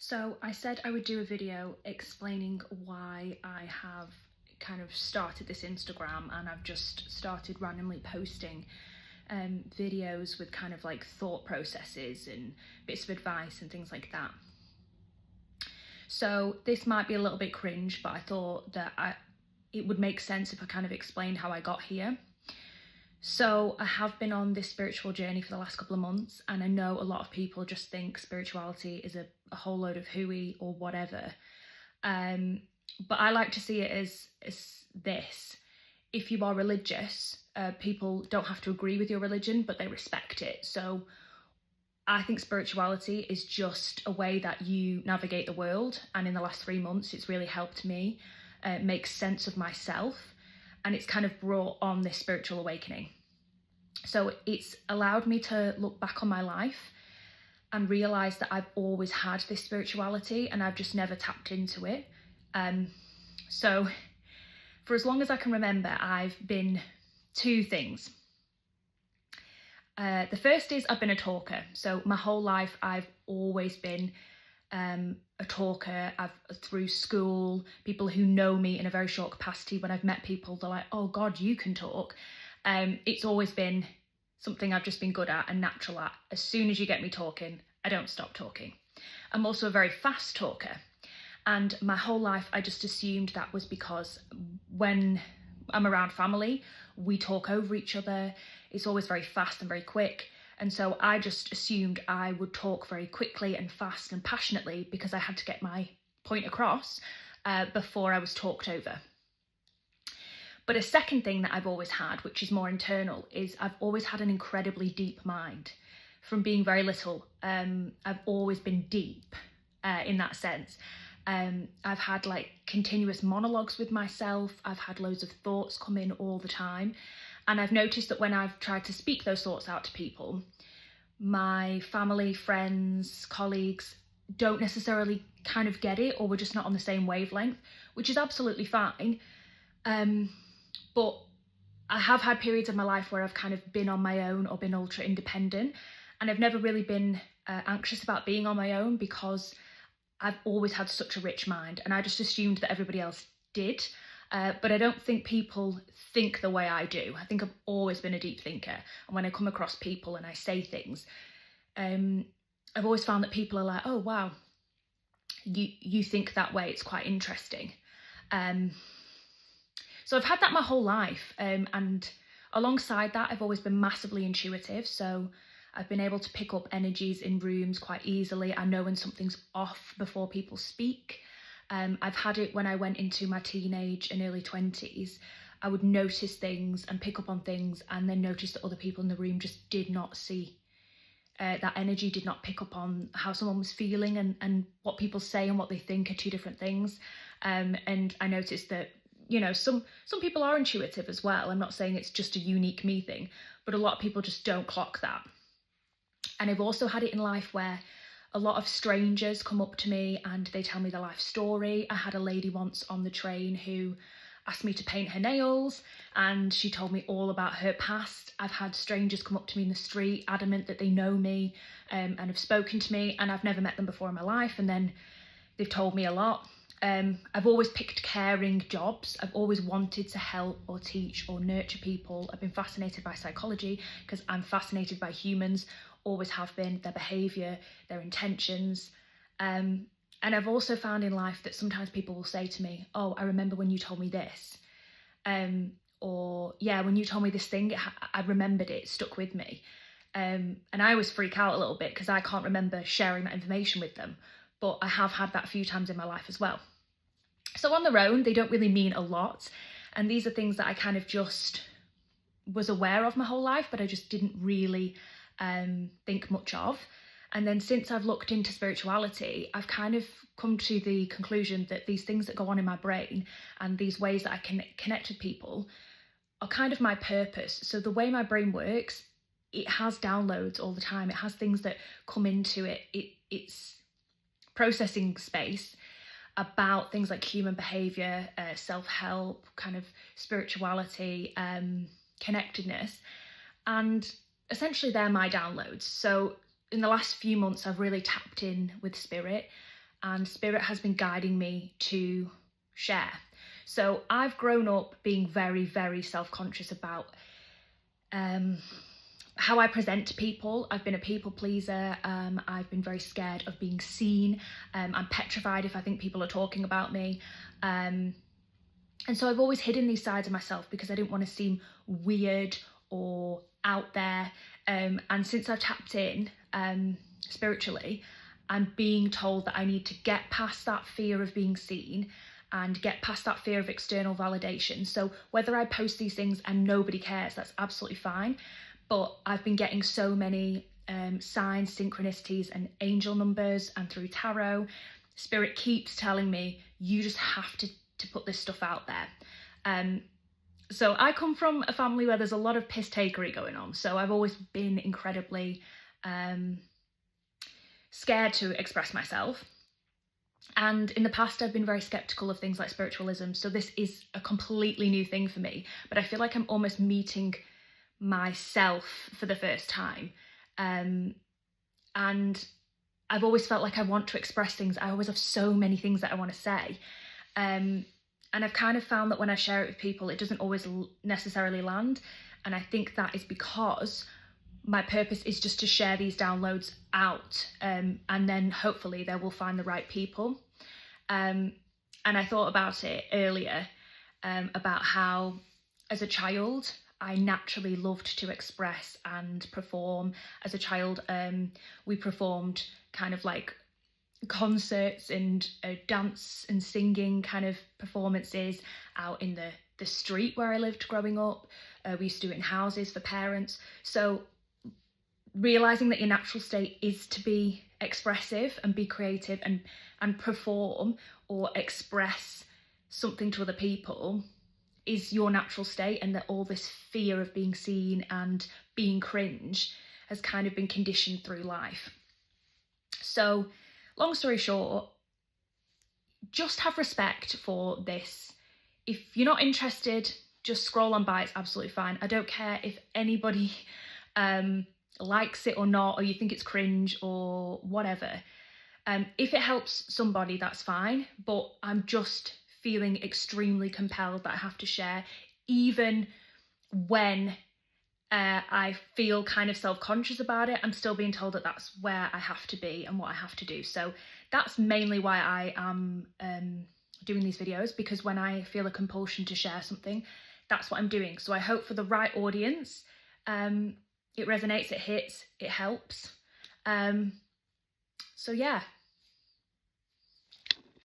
So I said I would do a video explaining why I have kind of started this Instagram, and I've just started randomly posting videos with kind of like thought processes and bits of advice and things like that. So this might be a little bit cringe, but I thought that it would make sense if I kind of explained how I got here. So I have been on this spiritual journey for the last couple of months, and I know a lot of people just think spirituality is a whole load of hooey or whatever. But I like to see it as this. If you are religious, people don't have to agree with your religion, but they respect it. So I think spirituality is just a way that you navigate the world. And in the last 3 months, it's really helped me make sense of myself. And it's kind of brought on this spiritual awakening. So it's allowed me to look back on my life and realise that I've always had this spirituality and I've just never tapped into it. So for as long as I can remember, I've been two things. The first is I've been a talker. So my whole life, I've always been a talker. Through school, people who know me in a very short capacity, when I've met people, they're like, oh God, you can talk. It's always been something I've just been good at and natural at. As soon as you get me talking, I don't stop talking. I'm also a very fast talker. And my whole life, I just assumed that was because when I'm around family, we talk over each other. It's always very fast and very quick. And so I just assumed I would talk very quickly and fast and passionately because I had to get my point across before I was talked over. But a second thing that I've always had, which is more internal, is I've always had an incredibly deep mind. From being very little, I've always been deep in that sense. I've had like continuous monologues with myself. I've had loads of thoughts come in all the time. And I've noticed that when I've tried to speak those thoughts out to people, my family, friends, colleagues don't necessarily kind of get it, or we're just not on the same wavelength, which is absolutely fine. But I have had periods of my life where I've kind of been on my own or been ultra independent, and I've never really been anxious about being on my own because I've always had such a rich mind, and I just assumed that everybody else did. But I don't think people think the way I do. I think I've always been a deep thinker. And when I come across people and I say things, I've always found that people are like, oh, wow, you think that way. It's quite interesting. So I've had that my whole life. And alongside that, I've always been massively intuitive. So I've been able to pick up energies in rooms quite easily. I know when something's off before people speak. I've had it when I went into my teenage and early 20s. I would notice things and pick up on things, and then notice that other people in the room just did not see that energy, did not pick up on how someone was feeling, and what people say and what they think are two different things. And I noticed that, you know, some people are intuitive as well. I'm not saying it's just a unique me thing, but a lot of people just don't clock that. And I've also had it in life where a lot of strangers come up to me and they tell me their life story. I had a lady once on the train who asked me to paint her nails, and she told me all about her past. I've had strangers come up to me in the street, adamant that they know me and have spoken to me, and I've never met them before in my life, and then they've told me a lot. I've always picked caring jobs. I've always wanted to help or teach or nurture people. I've been fascinated by psychology because I'm fascinated by humans, always have been, their behaviour, their intentions. And I've also found in life that sometimes people will say to me, oh, I remember when you told me this. Or, yeah, when you told me this thing, I remembered it, stuck with me. And I always freak out a little bit because I can't remember sharing that information with them. But I have had that a few times in my life as well. So on their own, they don't really mean a lot. And these are things that I kind of just was aware of my whole life, but I just didn't really think much of. And then since I've looked into spirituality, I've kind of come to the conclusion that these things that go on in my brain and these ways that I can connect with people are kind of my purpose. So the way my brain works, it has downloads all the time. It has things that come into it. It's processing space about things like human behaviour, self-help, kind of spirituality, connectedness. And essentially they're my downloads. So in the last few months, I've really tapped in with spirit, and Spirit has been guiding me to share. So I've grown up being very, very self-conscious about how I present to people. I've been a people pleaser. I've been very scared of being seen. I'm petrified if I think people are talking about me. And so I've always hidden these sides of myself because I didn't want to seem weird or out there. And since I've tapped in spiritually, I'm being told that I need to get past that fear of being seen and get past that fear of external validation. So whether I post these things and nobody cares, that's absolutely fine. But I've been getting so many signs, synchronicities and angel numbers, and through tarot, Spirit keeps telling me, you just have to put this stuff out there. So I come from a family where there's a lot of piss takery going on. So I've always been incredibly scared to express myself. And in the past, I've been very skeptical of things like spiritualism. So this is a completely new thing for me. But I feel like I'm almost meeting myself for the first time. And I've always felt like I want to express things. I always have so many things that I want to say. And I've kind of found that when I share it with people, it doesn't always necessarily land. And I think that is because my purpose is just to share these downloads out, and then hopefully they will find the right people. And I thought about it earlier, about how as a child, I naturally loved to express and perform. As a child, we performed kind of like concerts and dance and singing kind of performances out in the street where I lived growing up. We used to do it in houses for parents. So realising that your natural state is to be expressive and be creative and perform or express something to other people is your natural state, and that all this fear of being seen and being cringe has kind of been conditioned through life. So long story short, just have respect for this. If you're not interested, just scroll on by, it's absolutely fine. I don't care if anybody likes it or not, or you think it's cringe or whatever. If it helps somebody, that's fine, but I'm just feeling extremely compelled that I have to share, even when I feel kind of self-conscious about it. I'm still being told that that's where I have to be and what I have to do. So that's mainly why I am doing these videos, because when I feel a compulsion to share something, that's what I'm doing. So I hope for the right audience, it resonates, it hits, it helps. So yeah.